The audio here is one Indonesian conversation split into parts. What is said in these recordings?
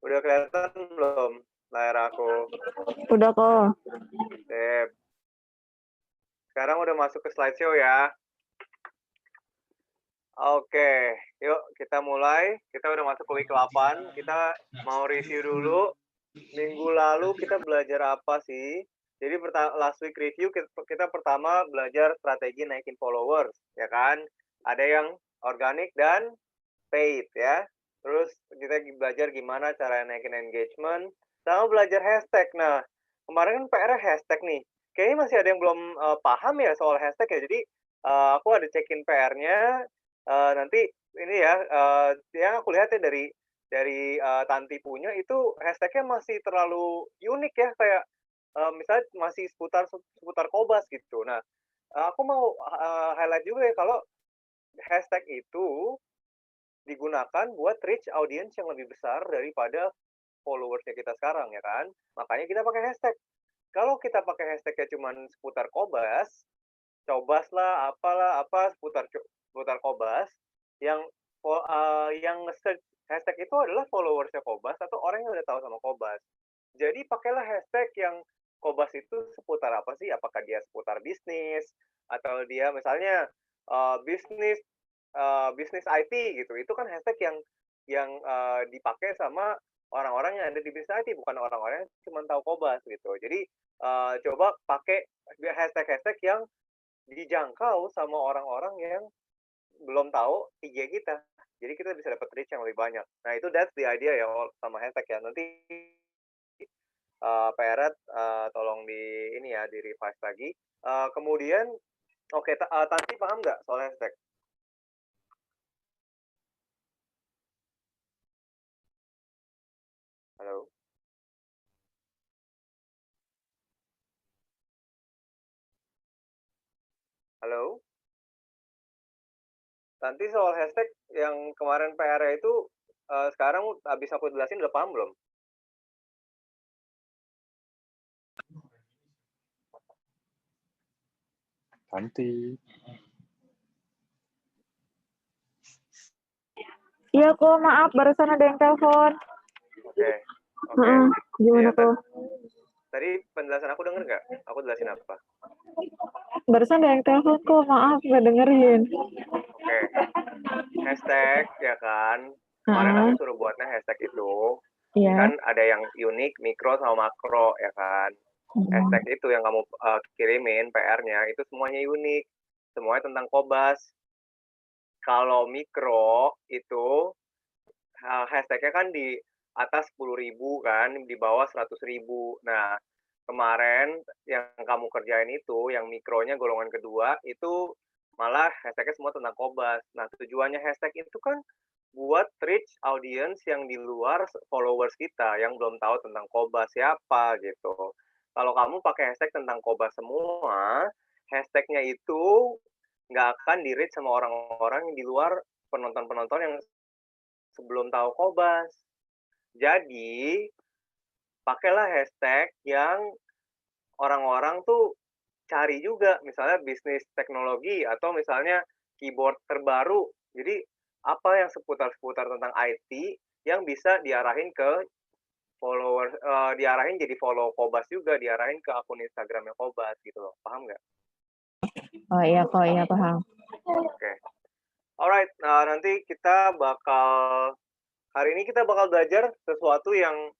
Udah kelihatan belum layar aku? Udah kok. Sip. Sekarang udah masuk ke slideshow ya. Oke, yuk kita mulai. Kita udah masuk ke week 8. Kita mau review dulu. Minggu lalu kita belajar apa sih? Jadi last week review kita pertama belajar strategi naikin followers, ya kan? Ada yang organik dan paid ya. Terus kita belajar gimana cara naikin engagement, sama belajar hashtag. Nah, kemarin kan PR hashtag nih. Kayaknya masih ada yang belum paham ya soal hashtag ya. Jadi aku ada cekin PR-nya. Nanti ini ya, yang aku lihat ya dari Tanti punya itu hashtag-nya masih terlalu unik ya, kayak misalnya masih seputar Kobas gitu. Nah, aku mau highlight juga ya kalau hashtag itu digunakan buat reach audience yang lebih besar daripada followersnya kita sekarang ya kan. Makanya kita pakai hashtag. Kalau kita pakai hashtagnya cuman seputar Kobas, Cobas lah, apalah, apa seputar Kobas, yang yang nge-search hashtag itu adalah followersnya Kobas atau orang yang udah tahu sama Kobas. Jadi pakailah hashtag yang Kobas itu seputar apa sih? Apakah dia seputar bisnis atau dia misalnya bisnis bisnis IT gitu. Itu kan hashtag yang dipakai sama orang-orang yang ada di bisnis IT, bukan orang-orang yang cuma tahu Kobas gitu. Jadi coba pakai hashtag-hashtag yang dijangkau sama orang-orang yang belum tahu IG kita. Jadi kita bisa dapat reach yang lebih banyak. Nah itu that's the idea ya sama hashtag ya. Nanti Peret tolong di ini ya, di-revise lagi. Kemudian oke, Tanti paham nggak soal hashtag? Halo? Halo? Tanti soal hashtag yang kemarin PR-nya itu sekarang habis aku jelasin udah paham belum? Tanti. Iya kok, maaf barusan ada yang telepon. Oke. Oke. Gimana Iya, kok? Tadi penjelasan aku denger nggak? Aku jelasin apa? Barusan ada yang telepon kok, maaf nggak dengerin. Oke. Hashtag ya kan. Kemarin aku suruh buatnya hashtag itu. Iya. Kan ada yang unik, mikro sama makro ya kan. Hashtag itu yang kamu kirimin PR-nya itu semuanya unik. Semuanya tentang Kobas. Kalau mikro itu hashtag-nya kan di atas 10.000 kan, di bawah 100.000. Nah, kemarin yang kamu kerjain itu, yang mikronya golongan kedua, itu malah hashtag-nya semua tentang Kobas. Nah, tujuannya hashtag itu kan buat reach audience yang di luar followers kita, yang belum tahu tentang Kobas siapa gitu. Kalau kamu pakai hashtag tentang Kobas semua, hashtag-nya itu nggak akan di-reach sama orang-orang yang di luar penonton-penonton yang sebelum tahu Kobas. Jadi, pakailah hashtag yang orang-orang tuh cari juga, misalnya bisnis teknologi atau misalnya keyboard terbaru. Jadi, apa yang seputar-seputar tentang IT yang bisa diarahin ke follower, diarahin jadi follow Kobas juga, diarahin ke akun Instagramnya Kobas gitu loh. Paham nggak? Oh iya kok, iya paham. Oke. Alright, nanti hari ini kita bakal belajar sesuatu yang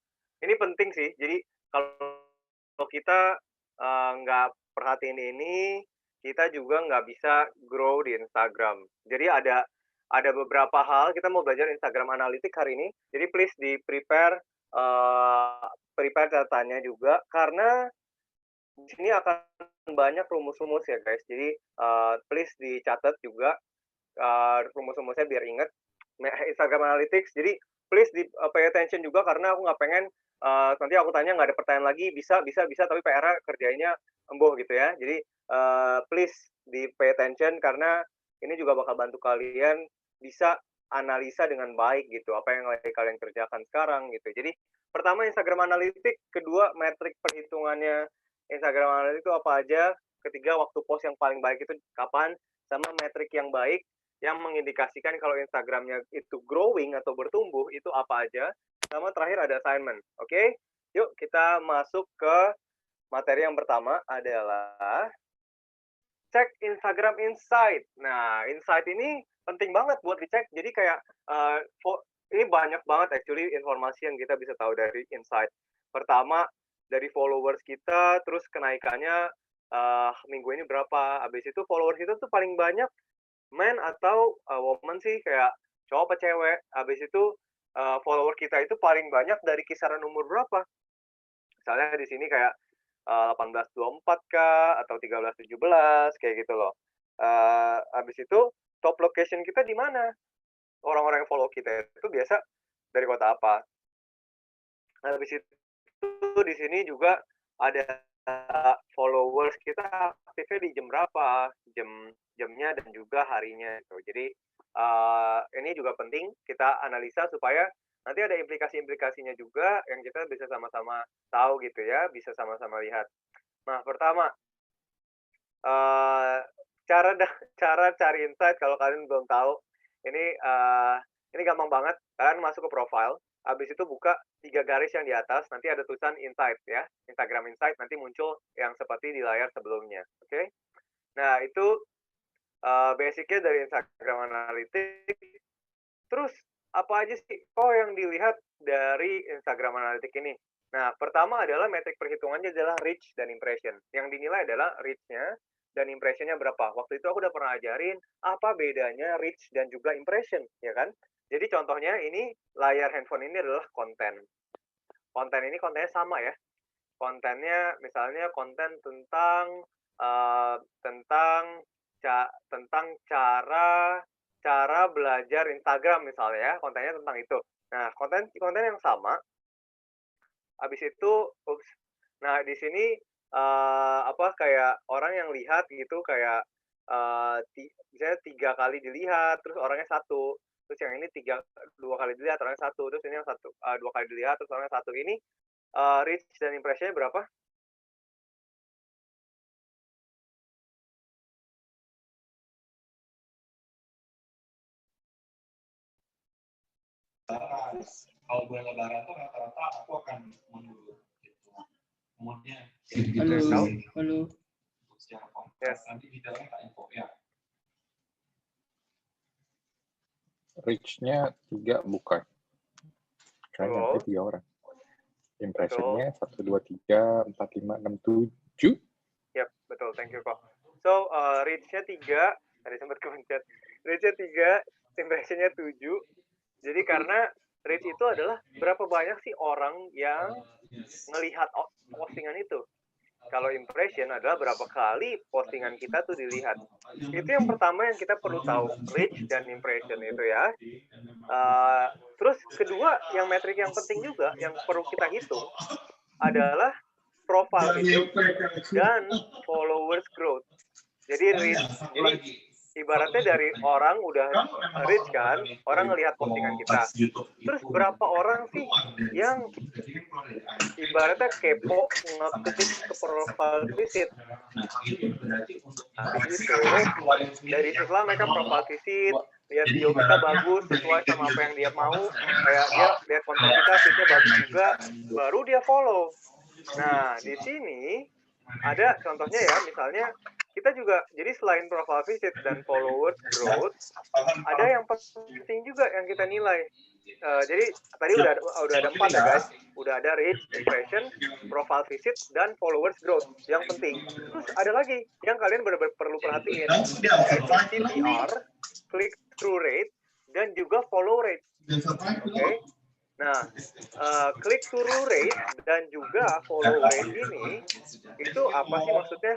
ini penting sih. Jadi kalau kita nggak perhatiin ini, kita juga nggak bisa grow di Instagram. Jadi ada beberapa hal, kita mau belajar Instagram Analytics hari ini. Jadi please di-prepare prepare catatannya juga, karena di sini akan banyak rumus-rumus ya guys. Jadi please dicatat juga rumus-rumusnya biar inget. Instagram Analytics. Jadi please pay attention juga, karena aku nggak pengen nanti aku tanya nggak ada pertanyaan lagi, bisa tapi PR-nya kerjainnya embuh gitu ya. Jadi please di pay attention, karena ini juga bakal bantu kalian bisa analisa dengan baik gitu, apa yang lagi kalian kerjakan sekarang gitu. Jadi pertama Instagram Analytics, kedua metrik perhitungannya Instagram Analytics itu apa aja, ketiga waktu post yang paling baik itu kapan, sama metrik yang baik yang mengindikasikan kalau Instagramnya itu growing atau bertumbuh itu apa aja, sama terakhir ada assignment. Oke? Yuk kita masuk ke materi yang pertama adalah cek Instagram Insight. Nah, Insight ini penting banget buat dicek. Jadi kayak ini banyak banget actually informasi yang kita bisa tahu dari Insight. Pertama, dari followers kita, terus kenaikannya minggu ini berapa. Habis itu followers itu tuh paling banyak men atau woman sih, kayak cowok apa cewek. Habis itu follower kita itu paling banyak dari kisaran umur berapa. Misalnya di sini kayak 18-24 kah, atau 13-17, kayak gitu loh. Habis itu top location kita di mana? Orang-orang yang follow kita itu biasa dari kota apa? Habis itu di sini juga ada followers kita aktifnya di jam berapa, jamnya dan juga harinya gitu. Jadi ini juga penting kita analisa supaya nanti ada implikasi-implikasinya juga yang kita bisa sama-sama tahu gitu ya, bisa sama-sama lihat. Nah, pertama, cara cari insight kalau kalian belum tahu, ini gampang banget. Kalian masuk ke profile, habis itu buka 3 garis yang di atas, nanti ada tulisan insight ya, Instagram Insight, nanti muncul yang seperti di layar sebelumnya, oke? Nah, itu basic-nya dari Instagram Analytics. Terus apa aja sih yang dilihat dari Instagram Analytics ini? Nah, pertama adalah metrik perhitungannya adalah reach dan impression. Yang dinilai adalah reach-nya dan impression-nya berapa. Waktu itu aku udah pernah ajarin apa bedanya reach dan juga impression, ya kan? Jadi contohnya ini layar handphone ini adalah konten. Konten ini kontennya sama ya. Kontennya misalnya konten tentang tentang cara belajar Instagram misalnya ya, kontennya tentang itu. Nah, konten yang sama. Habis itu, nah di sini kayak orang yang lihat gitu kayak misalnya 3 kali dilihat, terus orangnya 1. Terus yang ini 2 kali dilihat, orangnya 1. Terus ini yang 2 kali dilihat, terus orangnya 1. Ini reach dan impression-nya berapa? Kalau bulan lebaran tuh rata-rata aku akan mundur gitu. Kemudian Halo. Secara konkret nanti di dalamnya tak info ya. Reach-nya 3 bukan. Kan nyampe 3 orang. Impression-nya 1, 2, 3, 4, 5, 6, 7. Yap, betul. Thank you kok. So, reach-nya 3, tadi sempat kepencet. Reach-nya 3, impression-nya 7. Jadi karena reach itu adalah berapa banyak sih orang yang melihat postingan itu. Kalau impression adalah berapa kali postingan kita tuh dilihat. Itu yang pertama yang kita perlu tahu, reach dan impression itu ya. Terus kedua, yang metrik yang penting juga, yang perlu kita hitung adalah profile visit dan followers growth. Jadi reach, jadi ibaratnya dari orang udah reach kan, orang ngelihat postingan kita. Terus berapa orang sih yang ibaratnya kepo ngeklik ke profile visit. Habis itu, dari setelah mereka profile visit, lihat video kita bagus, sesuai sama apa yang dia mau, kayak dia lihat konten kita, fitnya bagus juga, baru dia follow. Nah, di sini ada contohnya ya, misalnya kita juga, jadi selain profile visit dan followers growth, ada yang penting juga yang kita nilai. Jadi tadi udah ada 4 ya guys, udah ada reach, impression, profile visit, dan followers growth yang penting. Terus ada lagi yang kalian benar-benar perlu perhatiin, yaitu CTR, click through rate, dan juga follow rate. Oke. Nah, click through rate dan juga follow rate ini, itu apa sih maksudnya?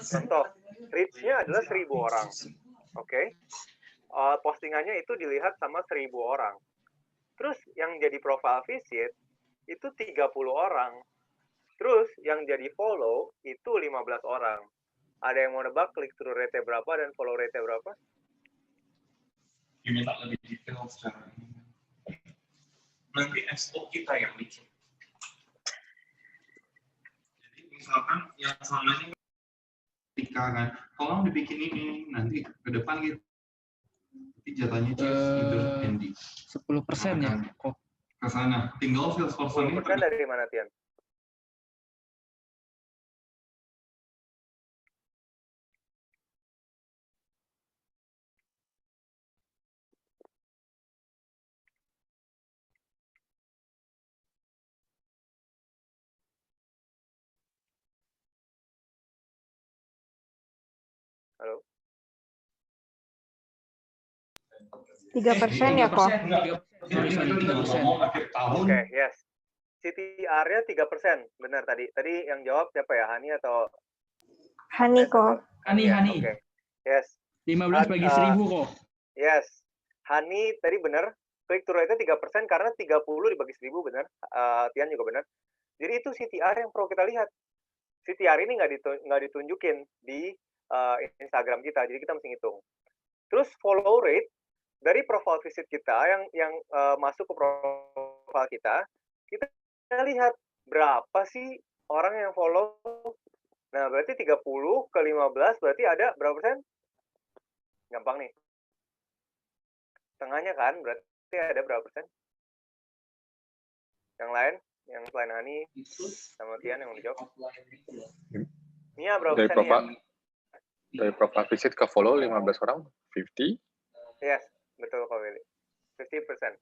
Contoh, reach-nya adalah 1.000 orang. Oke. Postingannya itu dilihat sama 1.000 orang. Terus yang jadi profile visit, itu 30 orang. Terus yang jadi follow, itu 15 orang. Ada yang mau nebak click through rate-nya berapa dan follow rate-nya berapa? Diminta lebih detail secara nanti SO kita yang bikin. Jadi misalkan yang selama ini ketika kan, tolong dibikin ini, nanti ke depan gitu. Nanti jatahnya itu Andy. 10% ya kok. ke sana. Tinggal Salesforce ini 10% dari mana, Tian? Halo? 3% ya kok? 3%. Oke, yes. CTR-nya 3%. Benar tadi. Tadi yang jawab siapa ya? Hani atau Hani kok. Hani. Oke. Yes. 15 bagi 1000 kok. Yes. Hani tadi benar. Click through rate-nya 3% karena 30 dibagi 1000 benar. Tian juga benar. Jadi itu CTR yang perlu kita lihat. CTR ini nggak ditunjukin di Instagram kita. Jadi kita mesti ngitung. Terus follow rate dari profile visit kita yang masuk ke profile kita lihat berapa sih orang yang follow. Nah, berarti 30 ke 15 berarti ada berapa persen? Gampang nih. Tengahnya kan, berarti ada berapa persen? Yang lain? Yang selain Hani sama Tian yang mau dijawab? Nia berapa Dari persen Nia? Dari profile visit ke follow 15 orang, 50. Yes, betul Kak Willy. 50%.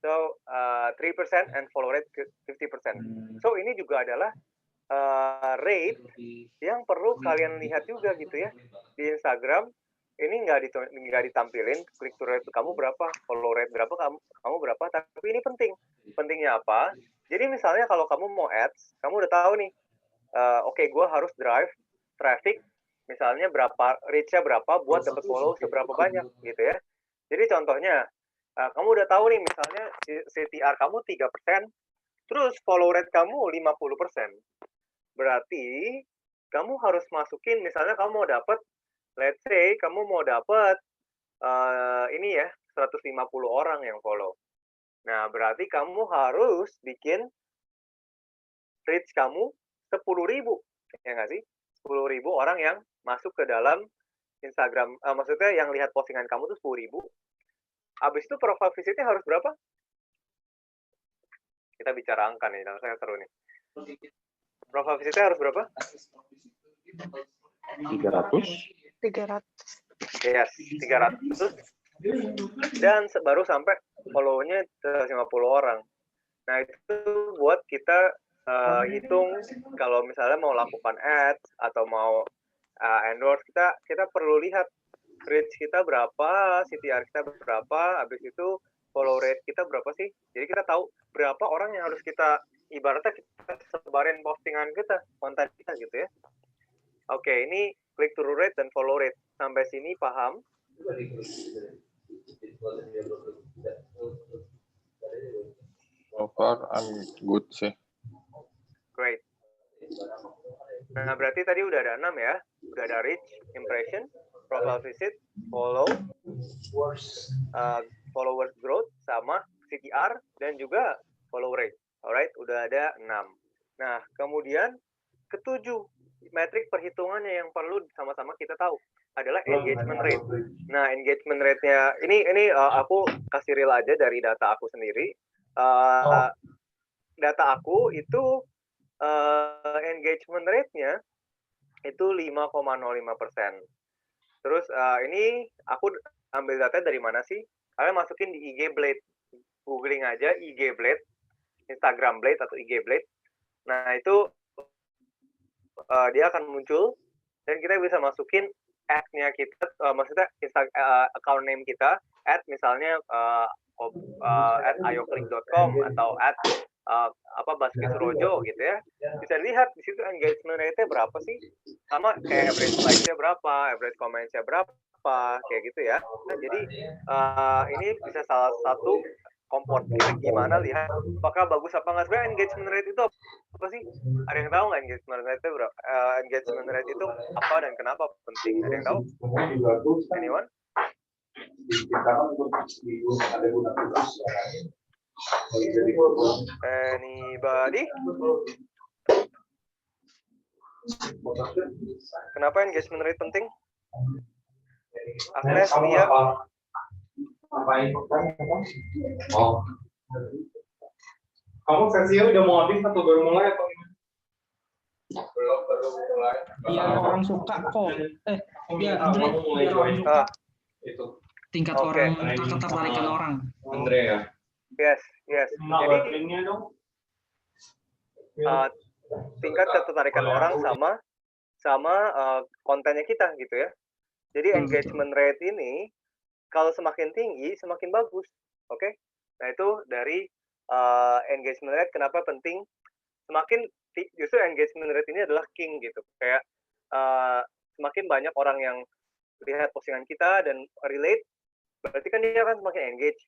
So, 3% and follow rate 50%. So, ini juga adalah rate yang perlu kalian lihat juga gitu ya. Di Instagram, ini nggak ditampilin click through rate kamu berapa, follow rate berapa, kamu berapa, tapi ini penting. Pentingnya apa? Jadi misalnya kalau kamu mau ads, kamu udah tahu nih, oke, gue harus drive traffic, misalnya berapa, reach-nya berapa buat dapat follow seberapa banyak gitu ya. Jadi contohnya, kamu udah tahu nih misalnya CTR kamu 3%, terus follow rate kamu 50%. Berarti kamu harus masukin, misalnya kamu mau dapat, let's say kamu mau dapat ini ya 150 orang yang follow. Nah, berarti kamu harus bikin reach kamu 10.000, ya nggak sih? 10.000 orang yang masuk ke dalam Instagram, maksudnya yang lihat postingan kamu tuh 10.000. Habis itu profile visitnya harus berapa? Kita bicara angka nih, saya seru nih. Profile visitnya harus berapa? 300. 300. Yes, 300. Dan baru sampai follow-nya 150 orang. Nah, itu buat kita hitung kalau misalnya mau lakukan ads atau mau endorse, kita perlu lihat reach kita berapa, CTR kita berapa, habis itu follow rate kita berapa sih. Jadi kita tahu berapa orang yang harus kita, ibaratnya kita sebarin postingan kita, konten kita gitu ya. Oke, ini click through rate dan follow rate. Sampai sini paham? So far, I'm good sih. Great. Nah, berarti tadi udah ada 6 ya. Udah ada reach, impression, profile visit, follow, followers growth, sama CTR, dan juga follow rate. Alright, udah ada 6. Nah, kemudian ketujuh, metrik perhitungannya yang perlu sama-sama kita tahu adalah engagement rate. Nah, engagement rate-nya, ini aku kasih real aja dari data aku sendiri. Data aku itu engagement rate-nya itu 5,05%. Terus ini aku ambil data dari mana sih? Kalian masukin di IG Blade. Googling aja IG Blade, Instagram Blade atau IG Blade. Nah, itu dia akan muncul dan kita bisa masukin ad-nya kita, maksudnya account name kita, ad misalnya at ayoclick.com atau ad Basket Rojo gitu ya. Bisa lihat di situ engagement rate-nya berapa sih? Sama kayak average like-nya berapa, average comments-nya berapa, kayak gitu ya. Nah, jadi ini bisa salah satu kompor kita gimana lihat apakah bagus apa nggak. Sebenarnya engagement rate itu apa sih? Ada yang tahu nggak engagement rate itu berapa? Engagement rate itu apa dan kenapa penting? Ada yang tahu? Anyone? Anybody? Kenapa engagement rate penting? Agnes, Lia? Kamu sesinya udah mau habis atau baru mulai atau gimana? Belum, baru mulai. Biar orang suka kok. Biar Andre, mulai biar orang join. suka. Itu. Tingkat Oke. orang, ketertarikan orang. Andre ya. Yes. Jadi tingkat ketertarikan orang sama kontennya kita gitu ya. Jadi engagement rate ini kalau semakin tinggi semakin bagus. Oke. Nah, itu dari engagement rate kenapa penting. Justru engagement rate ini adalah king gitu. Kayak semakin banyak orang yang lihat postingan kita dan relate, berarti kan dia akan semakin engage.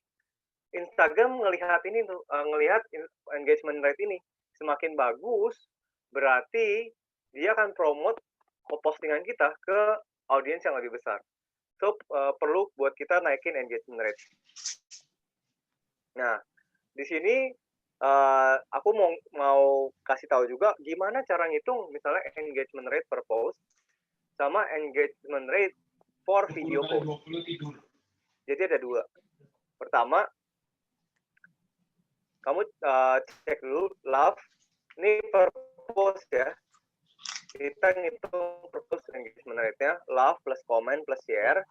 Instagram ngelihat engagement rate ini semakin bagus, berarti dia akan promote postingan kita ke audiens yang lebih besar. So, perlu buat kita naikin engagement rate. Nah, di sini aku mau kasih tahu juga gimana cara ngitung misalnya engagement rate per post sama engagement rate for video post. Jadi ada dua. Pertama, kamu cek dulu love, ini per post ya. Kita ngitung per post engagement rate-nya, love plus comment plus share,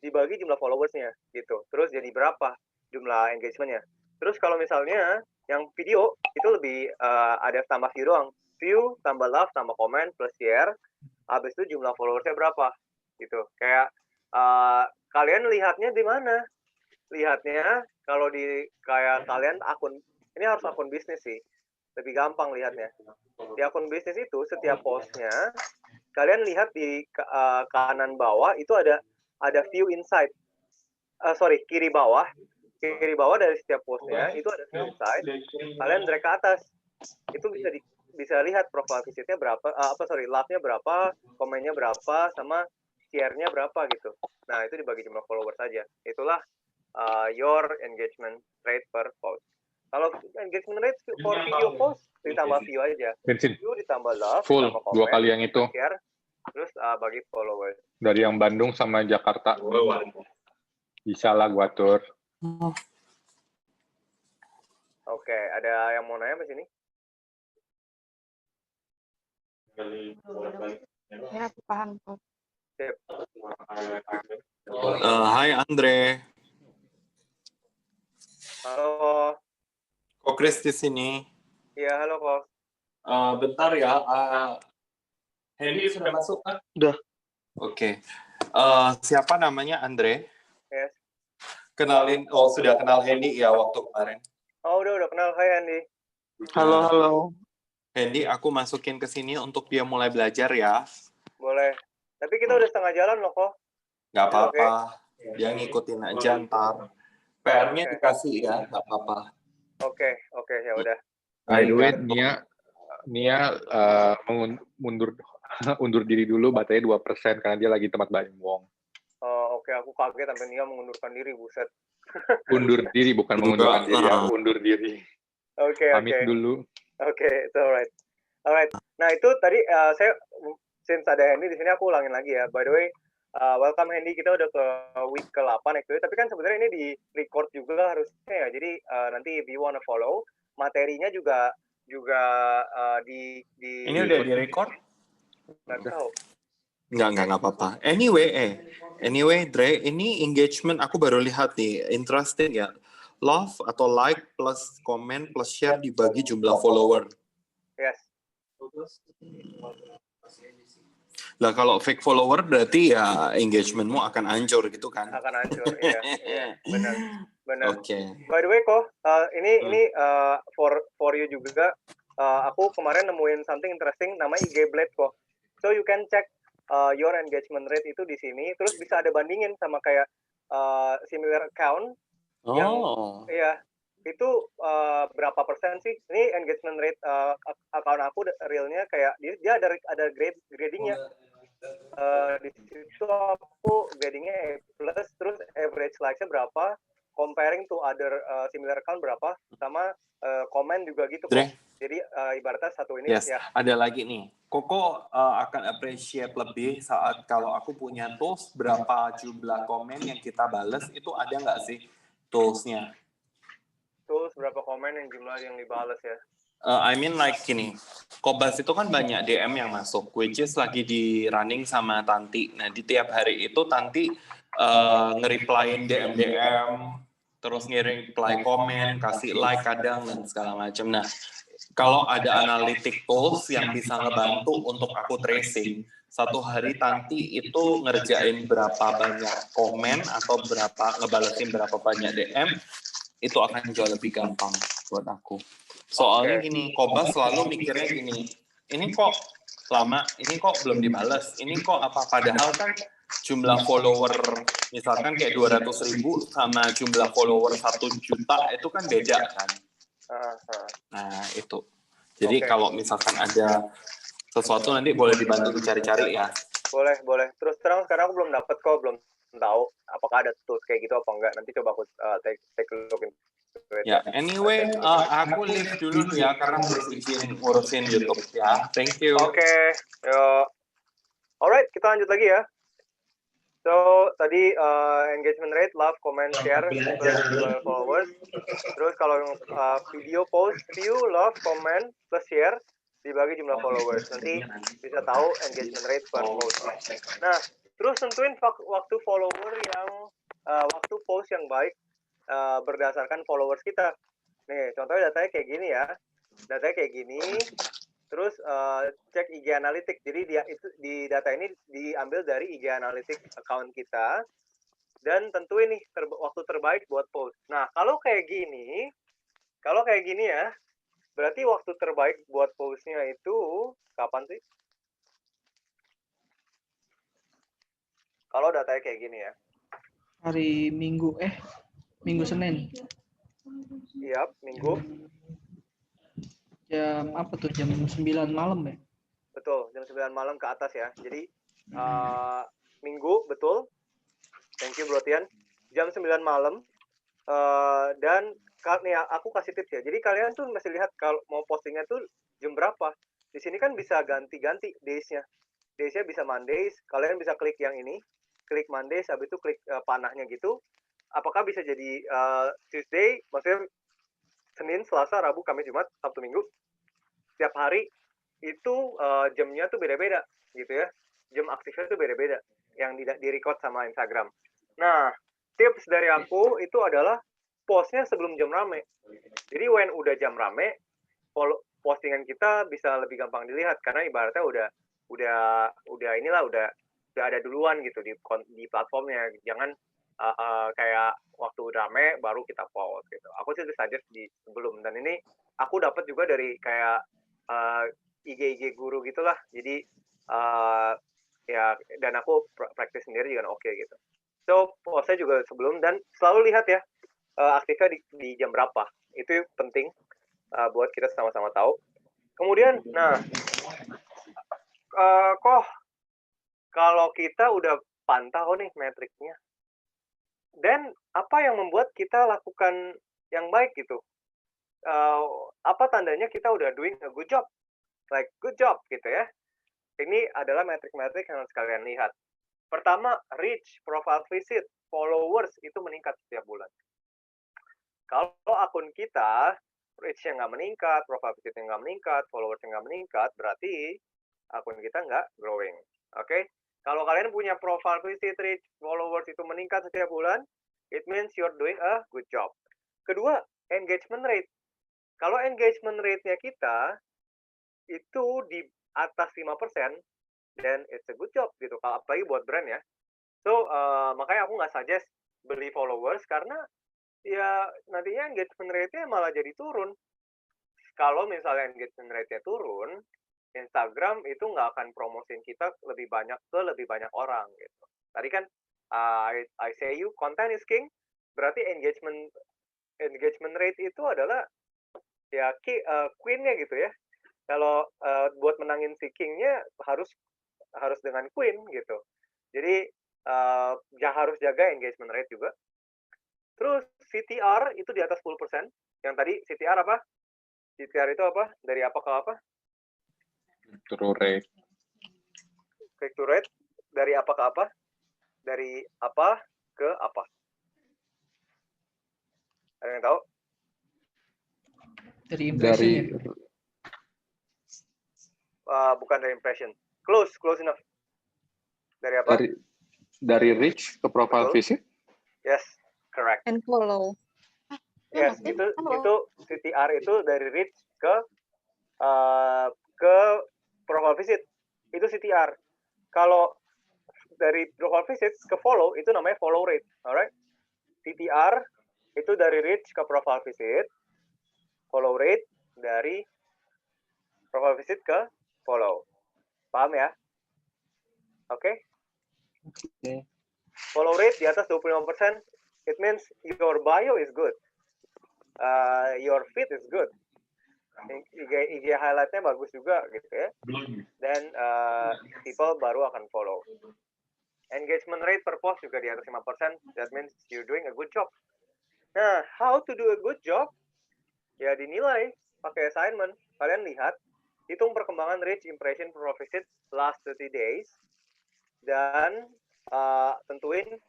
dibagi jumlah followersnya gitu. Terus jadi berapa jumlah engagement-nya. Terus kalau misalnya yang video itu lebih ada tambah view doang. View tambah love tambah comment plus share, habis itu jumlah followersnya berapa gitu. Kayak kalian lihatnya di mana? Lihatnya kalau di kayak kalian ini harus akun bisnis sih, lebih gampang lihatnya. Di akun bisnis itu setiap postnya kalian lihat di kanan bawah itu ada view insight. Kiri bawah dari setiap postnya itu ada view insight. Kalian drag ke atas, itu bisa lihat profile visitnya berapa, love-nya berapa, komennya berapa, sama share-nya berapa gitu. Nah, itu dibagi jumlah follower saja. Itulah your engagement rate per post. Kalau engagement rate for video post ditambah view aja. Bensin. View ditambah love, Full, ditambah komen, 2 kali yang itu. share, terus bagi followers. Dari yang Bandung sama Jakarta. Bisa lah gua atur. Oke, ada yang mau nanya di sini? Ya, paham kok. Sip. Hai Andre, Halo. kok Chris di sini. Iya, halo kok. Bentar ya, Hendy sudah masuk kan? Udah. Oke. Siapa namanya Andre? Yes. Kenalin, sudah kenal Hendy ya waktu kemarin. Oh, udah kenal. Hai, Andy. Halo. Hendy, aku masukin ke sini untuk dia mulai belajar ya. Boleh. Tapi kita udah setengah jalan loh kok. Nggak apa-apa, dia ngikutin aja ntar. PR-nya dikasih ya, nggak apa-apa. Oke, ya udah. By the way, Nia undur diri dulu, baterainya 2% karena dia lagi tempat Mbak Wong. Oh, oke, aku kaget sampai Nia mengundurkan diri, buset. Undur diri, bukan mengundurkan diri ya, undur diri. Oke. Pamit dulu. Oke, it's alright. Nah, itu tadi saya since ada Hendy di sini aku ulangin lagi ya. By the way, welcome Hendy, kita udah ke week ke-8 actually, tapi kan sebenarnya ini di record juga harusnya ya. Jadi nanti if you wanna follow, materinya juga di Ini udah di-record? Nggak tahu. Nggak apa-apa. Anyway, Dre, ini engagement aku baru lihat nih, interesting ya. Love atau like plus comment plus share dibagi jumlah follower. Yes. Lah kalau fake follower berarti ya engagementmu akan hancur gitu kan? Akan hancur, iya. Benar. Oke. By the way, kok ini for you juga. Aku kemarin nemuin something interesting namanya IG Blade kok. So you can check your engagement rate itu di sini. Terus bisa ada bandingin sama kayak similar account. Yang iya itu berapa persen sih? Ini engagement rate account aku realnya kayak dia ada gradingnya. Di situ aku gradingnya A+, terus average likes-nya berapa, comparing to other similar account berapa, sama komen juga gitu kok. Jadi ibaratnya satu ini ya. Ada lagi nih. Koko akan appreciate lebih saat kalau aku punya tools berapa jumlah komen yang kita bales, itu ada nggak sih tools-nya? tools, berapa komen yang jumlah yang dibales ya. I mean like gini, Kobas itu kan banyak DM yang masuk, which is lagi di running sama Tanti. Nah di tiap hari itu Tanti nge-replyin DM, terus nge-reply komen, kasih like kadang dan segala macam. Nah kalau ada analytic tools yang bisa ngebantu untuk aku tracing, satu hari Tanti itu ngerjain berapa banyak komen atau ngebalesin berapa banyak DM, itu akan jauh lebih gampang buat aku. Soalnya gini, Kobas selalu mikirnya gini, ini kok lama, ini kok belum dibales, ini kok apa, padahal kan jumlah follower, misalkan kayak 200.000 sama jumlah follower 1 juta, itu kan beda kan. Nah, itu. Jadi kalau misalkan ada sesuatu nanti boleh dibantu dicari-cari ya. Boleh. Terus terang sekarang aku belum dapet kok, belum tahu apakah ada tools kayak gitu apa enggak. Nanti coba aku take a look into it. Ya, anyway, aku leave dulu ya karena harus izin ngurusin YouTube ya. Thank you. Oke, yuk. Alright, kita lanjut lagi ya. So, tadi engagement rate, love, comment, share, plus followers. Terus kalau video post, view, love, comment, plus share, dibagi jumlah followers. Nanti bisa tahu engagement rate per post. Nah, terus tentuin waktu follower yang, waktu post yang baik berdasarkan followers kita. Nih, contohnya datanya kayak gini ya. Datanya kayak gini. Terus cek IG Analytics. Jadi di data ini diambil dari IG Analytics account kita dan tentuin nih waktu terbaik buat post. Nah, kalau kayak gini ya, berarti waktu terbaik buat postnya itu kapan sih? Kalau datanya kayak gini ya. Hari Minggu, Minggu Senin. Iya, Minggu. Jam apa tuh? Jam 9 malam ya? Betul, jam 9 malam ke atas ya. Jadi Minggu, betul. Thank you Bro Tian. Jam 9 malam. Dan nih aku kasih tips ya. Jadi kalian tuh mesti lihat kalau mau postingnya tuh jam berapa. Di sini kan bisa ganti-ganti days-nya. Days-nya bisa Mondays. Kalian bisa klik yang ini. Klik Mondays, habis itu klik panahnya gitu. Apakah bisa jadi Tuesday, maksudnya Senin, Selasa, Rabu, Kamis, Jumat, Sabtu, Minggu. Setiap hari itu jamnya tuh beda-beda gitu ya. Jam aktifnya tuh beda-beda yang di-record sama Instagram. Nah, tips dari aku itu adalah postnya sebelum jam rame. Jadi when udah jam rame, postingan kita bisa lebih gampang dilihat karena ibaratnya udah ada duluan gitu di platformnya. Jangan kayak waktu rame baru kita post gitu. Aku sih suggest di sebelum, dan ini aku dapat juga dari kayak IG guru gitulah. Jadi ya, dan aku praktis sendiri juga oke gitu. So postnya juga sebelum, dan selalu lihat ya aktifnya di jam berapa. Itu penting buat kita sama-sama tahu. Kemudian, nah kalau kita udah pantau nih metriknya, dan apa yang membuat kita lakukan yang baik gitu? Apa tandanya kita udah doing a good job? Like good job gitu ya. Ini adalah metrik-metrik yang harus kalian lihat. Pertama, reach, profile visit, followers itu meningkat setiap bulan. Kalau akun kita reach-nya nggak meningkat, profile visit-nya nggak meningkat, followers-nya nggak meningkat, berarti akun kita nggak growing. Oke? Kalau kalian punya profile visit, reach, followers itu meningkat setiap bulan, it means you're doing a good job. Kedua, engagement rate. Kalau engagement rate-nya kita itu di atas 5%, then it's a good job gitu. Apalagi buat brand ya. So, makanya aku nggak suggest beli followers karena ya nantinya engagement rate-nya malah jadi turun. Kalau misalnya engagement rate-nya turun, Instagram itu nggak akan promosiin kita lebih banyak ke lebih banyak orang gitu. Tadi kan I say you content is king, berarti engagement rate itu adalah ya queen-nya gitu ya. Kalau buat menangin si king-nya harus dengan queen gitu. Jadi harus jaga engagement rate juga. Terus CTR itu di atas 10%. Yang tadi CTR apa? CTR itu apa? Dari apa ke apa? True rate. Click to rate. Dari apa ke apa? Dari apa ke apa? Ada yang tahu? Dari impression Dari ya? Bukan dari impression. Close enough. Dari apa? dari reach ke profile Betul. visit. Yes, correct. And follow. Yes, itu CTR itu dari reach ke profile visit. Itu CTR. Kalau dari profile visit ke follow itu namanya follow rate, alright? CTR itu dari reach ke profile visit, follow rate dari profile visit ke follow. Paham ya? Oke? Oke. Follow rate di atas 25%, it means your bio is good. Your feed is good. IG highlight-nya bagus juga gitu ya. Dan people baru akan follow. Engagement rate per post juga di atas 5%, that means you're doing a good job. Nah, how to do a good job? Ya dinilai pakai assignment. Kalian lihat, hitung perkembangan reach, impression, profile visit last 30 days, dan tentuin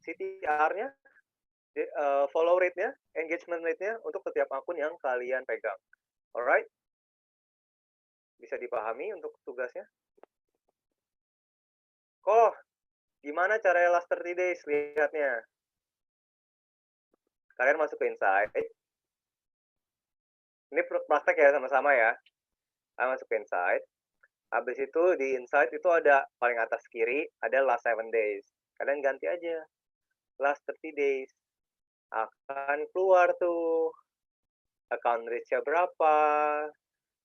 CTR-nya, follow rate-nya, engagement rate-nya untuk setiap akun yang kalian pegang. Alright? Bisa dipahami untuk tugasnya? Gimana cara last 30 days lihatnya? Kalian masuk ke Insight. Ini praktek ya sama-sama ya. Kalian masuk ke Insight. Habis itu di Insight itu ada paling atas kiri, ada last 7 days. Kalian ganti aja. Last 30 days. Akan keluar tuh. Account reach-nya berapa,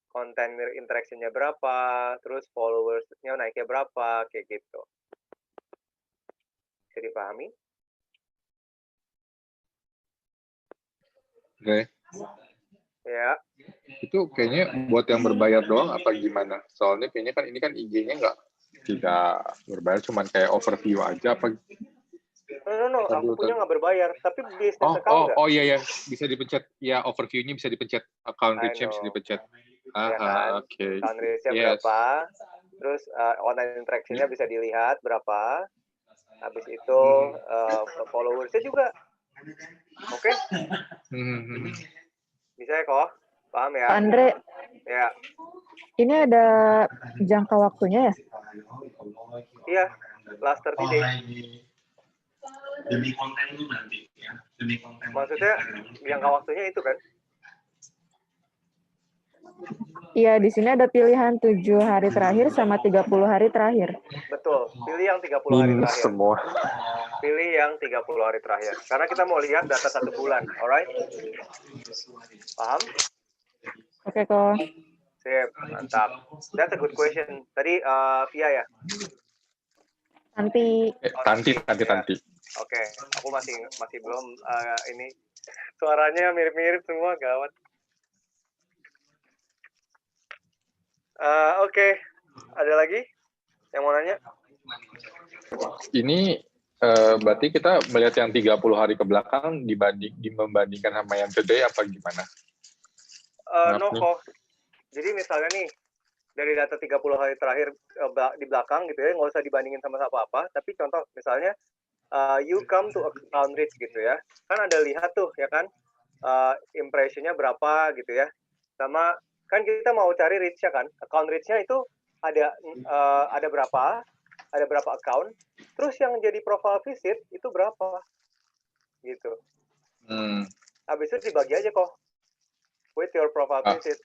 konten interaction-nya berapa, terus followers-nya naiknya berapa, kayak gitu. Bisa dipahami? Oke. Ya. Itu kayaknya buat yang berbayar doang apa gimana? Soalnya kayaknya kan ini kan IG-nya tidak berbayar, cuman kayak overview aja apa? No, aku punya nggak berbayar, tapi business account nggak? Oh iya, bisa dipencet. Ya, overview-nya bisa dipencet, account reach-nya bisa dipencet. Ya kan? Oke. Account reach-nya berapa, terus online interaction-nya bisa dilihat berapa, habis itu followers-nya juga. Oke? Bisa ya kok? Paham ya? Pak Andre, Ya. ini ada jangka waktunya ya? Iya, last 30 days. Demi konten lu nanti ya. Demi konten. Maksudnya jangka waktunya itu kan? Iya, di sini ada pilihan 7 hari terakhir sama 30 hari terakhir. Betul, pilih yang 30 hari terakhir. Semua. Pilih yang 30 hari terakhir. Karena kita mau lihat data 1 bulan, alright? Paham? Oke, kok. Sip, mantap. That's a good question. Tadi Via ya? Nanti. Tanti. Oke, aku masih belum ini. Suaranya mirip-mirip semua, gawat. Oke. Ada lagi yang mau nanya? Ini berarti kita melihat yang 30 hari ke belakang membandingkan sama yang today apa gimana? No kok. Jadi misalnya nih, dari data 30 hari terakhir di belakang gitu ya, nggak usah dibandingin sama apa-apa, tapi contoh misalnya, you come to account reach gitu ya, kan ada lihat tuh ya kan, impression-nya berapa gitu ya, sama kan kita mau cari reach-nya kan, account reach-nya itu ada berapa account, terus yang jadi profile visit itu berapa gitu. Habis itu dibagi aja kok with your profile visit.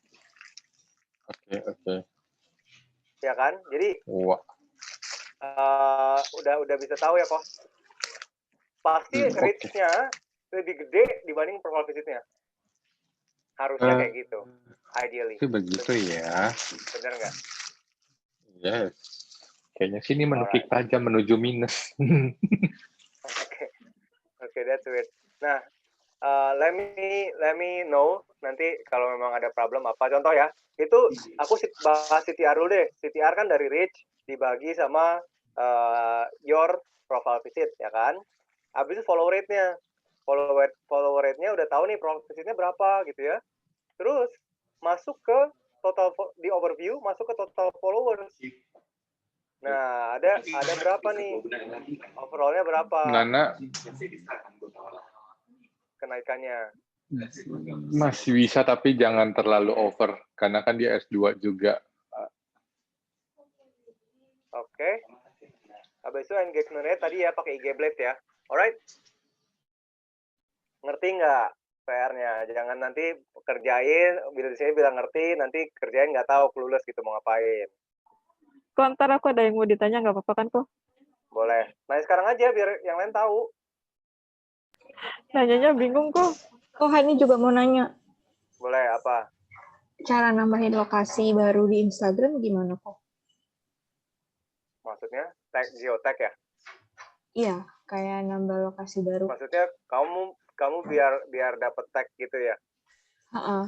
Oke. Ya kan, jadi Wah. udah bisa tahu ya kok. Pasti reach-nya lebih gede dibanding profile visit-nya. Harusnya kayak gitu, ideally. Itu begitu ya. Bener nggak? Yes. Kayaknya sini menukik tajam menuju minus. Oke, that's weird. Nah, let me know nanti kalau memang ada problem apa. Contoh ya, itu aku bahas CTR dulu deh. CTR kan dari reach dibagi sama your profile visit, ya kan? Habis itu follow rate-nya. Follow rate-nya udah tahu nih profile visit-nya berapa gitu ya. Terus masuk ke total di overview, masuk ke total followers. Nah, ada berapa nih? Overall-nya berapa? Nana Kenaikannya. Masih bisa, tapi jangan terlalu over. Karena kan dia S2 juga. Oke. Habis itu engagement-nya tadi ya pakai IG Blade ya. Alright? Ngerti nggak PR-nya? Jangan nanti kerjain, bila saya bilang ngerti, nanti kerjain nggak tahu, clueless gitu mau ngapain. Kok ntar aku ada yang mau ditanya, nggak apa-apa kan kok? Boleh. Nah sekarang aja biar yang lain tahu. Nanyanya bingung kok. Oh, ini juga mau nanya, Boleh apa? cara nambahin lokasi baru di Instagram gimana kok? Maksudnya geotag ya? Iya, kayak nambah lokasi baru. Maksudnya kamu biar dapat tag gitu ya?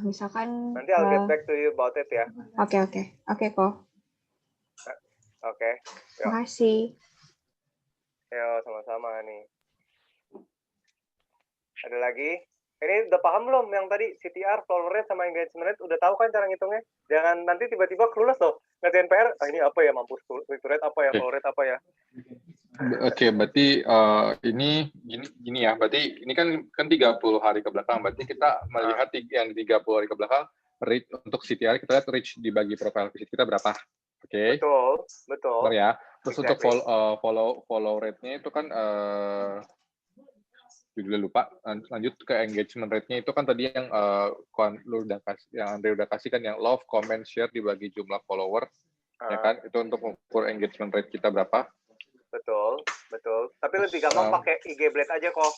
Misalkan. Nanti I'll get back to you about it ya. Oke kok. Oke. Yuk. Makasih. Yo, sama-sama nih. Ada lagi? Ini udah paham belum yang tadi CTR, follower rate, sama engagement rate? Udah tahu kan cara ngitungnya? Jangan nanti tiba-tiba clueless loh. Ngerjain PR, ini apa ya, mampus click rate apa ya, follower rate apa ya? Oke, berarti ini gini ya. Berarti ini kan 30 hari ke belakang. Berarti kita melihat yang 30 hari ke belakang, reach untuk CTR kita lihat reach dibagi profile visit kita berapa. Oke. Betul. Benar ya. Terus Exactly. untuk follow rate-nya itu kan judulnya lupa. Lanjut ke engagement rate-nya itu kan tadi yang Andre udah kasih kan yang love, comment, share dibagi jumlah follower. Ya kan? Itu untuk mengukur engagement rate kita berapa. Betul. Tapi lebih gampang pakai IG Blade aja kok.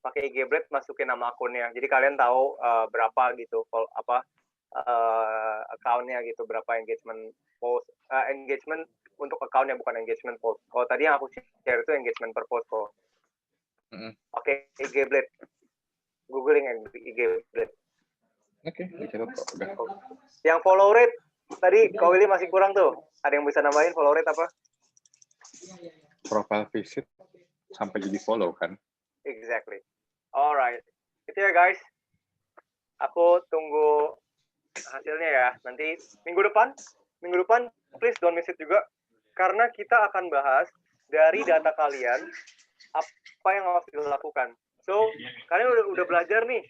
Pakai IG Blade masukin nama akunnya. Jadi kalian tahu berapa gitu account-nya gitu, berapa engagement post, engagement untuk account-nya bukan engagement post. Kalau tadi yang aku share itu engagement per post kok. Oke, IG Blade. Googling IG Blade. Oke, dicatat kok. Udah. Yang follow rate tadi Kak Willy masih kurang tuh. Ada yang bisa nambahin follow rate apa? Profile visit sampai jadi follow kan. Exactly. Alright. Itu ya guys. Aku tunggu hasilnya ya. Nanti minggu depan please don't miss it juga. Karena kita akan bahas dari data kalian apa yang harus dilakukan. So, kalian udah belajar nih,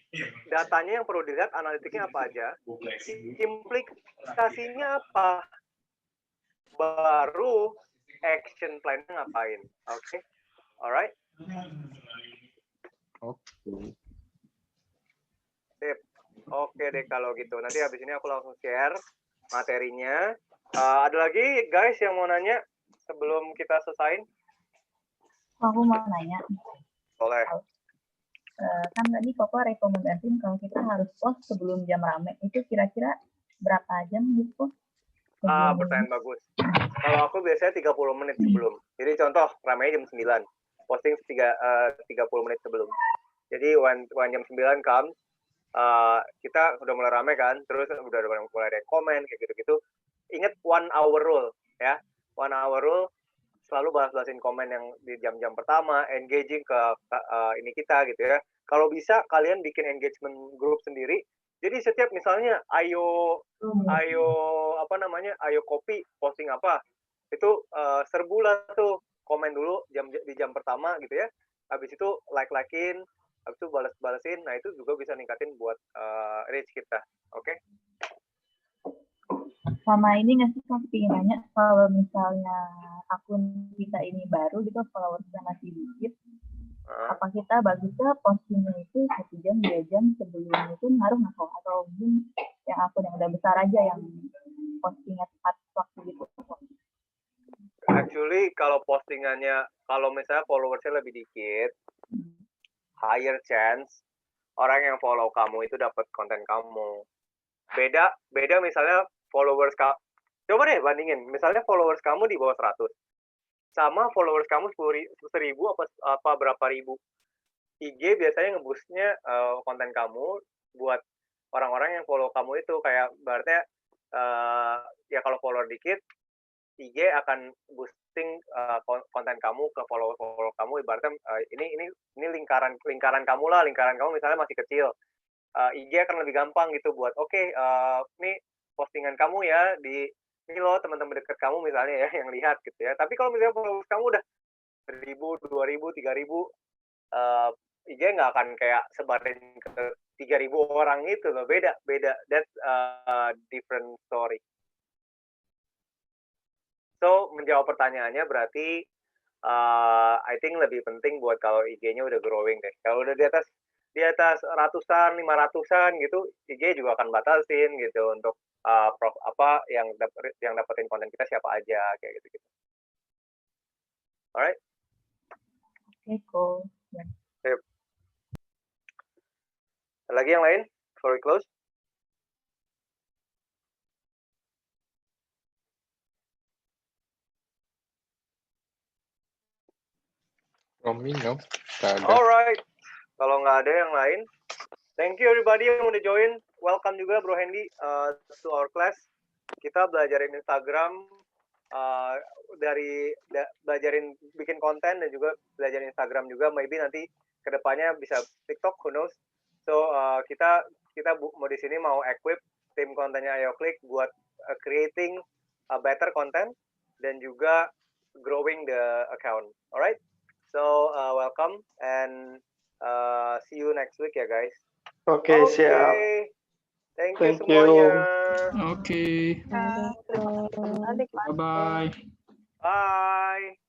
datanya yang perlu dilihat, analitiknya apa aja, implikasinya apa, baru action plan-nya ngapain. Oke? Alright? Oke. Sip. Oke deh kalau gitu. Nanti habis ini aku langsung share materinya. Ada lagi guys yang mau nanya sebelum kita selesai? Aku mau nanya. Boleh. Kan tadi Koko rekomendasiin kalau kita harus post sebelum jam rame. Itu kira-kira berapa jam gitu? Pertanyaan bagus. Kalau aku biasanya 30 menit sebelum. Jadi contoh, ramenya jam 9. Posting 30 menit sebelum. Jadi when jam 9 comes, kita udah mulai rame kan, terus udah mulai ada komen, kayak gitu-gitu. Ingat 1 hour rule, ya. 1 hour rule, selalu balas-balasin komen yang di jam-jam pertama, engaging ke ini kita gitu ya. Kalau bisa kalian bikin engagement group sendiri. Jadi setiap misalnya ayo kopi posting apa, itu serbulah tuh komen dulu di jam pertama gitu ya. Habis itu like-in, habis itu balas-balasin. Nah, itu juga bisa ningkatin buat reach kita. Oke? Sama ini nggak sih, aku ingin nanya, kalau misalnya akun kita ini baru gitu, followersnya masih dikit, apa kita bagusnya postingnya itu 1 jam, 2 jam sebelum itu ngaruh nggak kok? Atau mungkin yang akun yang udah besar aja yang postingnya tepat waktu gitu? Actually, kalau postingannya, kalau misalnya followersnya lebih dikit, higher chance orang yang follow kamu itu dapat konten kamu. Beda misalnya followers kamu, coba deh bandingin, misalnya followers kamu di bawah 100, sama followers kamu 1000 apa berapa ribu. IG biasanya nge-boostnya konten kamu buat orang-orang yang follow kamu itu, kayak berarti ya kalau follower dikit, IG akan boosting konten kamu ke follower kamu, ibaratnya ini lingkaran kamu lah, lingkaran kamu misalnya masih kecil. IG akan lebih gampang gitu buat nih postingan kamu ya di ini loh teman-teman dekat kamu misalnya ya yang lihat gitu ya. Tapi kalau misalnya followers kamu udah 1000, 2000, 3000, IG nggak akan kayak sebarin ke 3.000 orang itu loh, beda. That's different story. So menjawab pertanyaannya berarti I think lebih penting buat kalau IG-nya udah growing deh. Kalau udah di atas ratusan, 500-an gitu, IG juga akan batasin gitu untuk yang dapetin konten kita siapa aja kayak gitu. Alright. Oke, cool. Yep. Lagi yang lain? Before we close? From me, no. Nggak ada. Alright. Kalau nggak ada yang lain, thank you everybody yang udah join. Welcome juga Bro Hendy to our class. Kita belajarin Instagram, belajarin bikin konten dan juga belajarin Instagram juga. Maybe nanti kedepannya bisa TikTok, who knows. So kita mau di sini mau equip tim kontennya Ayo Klik buat creating a better content dan juga growing the account. Alright. So welcome and see you next week ya guys. Oke, siap. Thank you Thank semuanya. Oke. Bye-bye. Bye.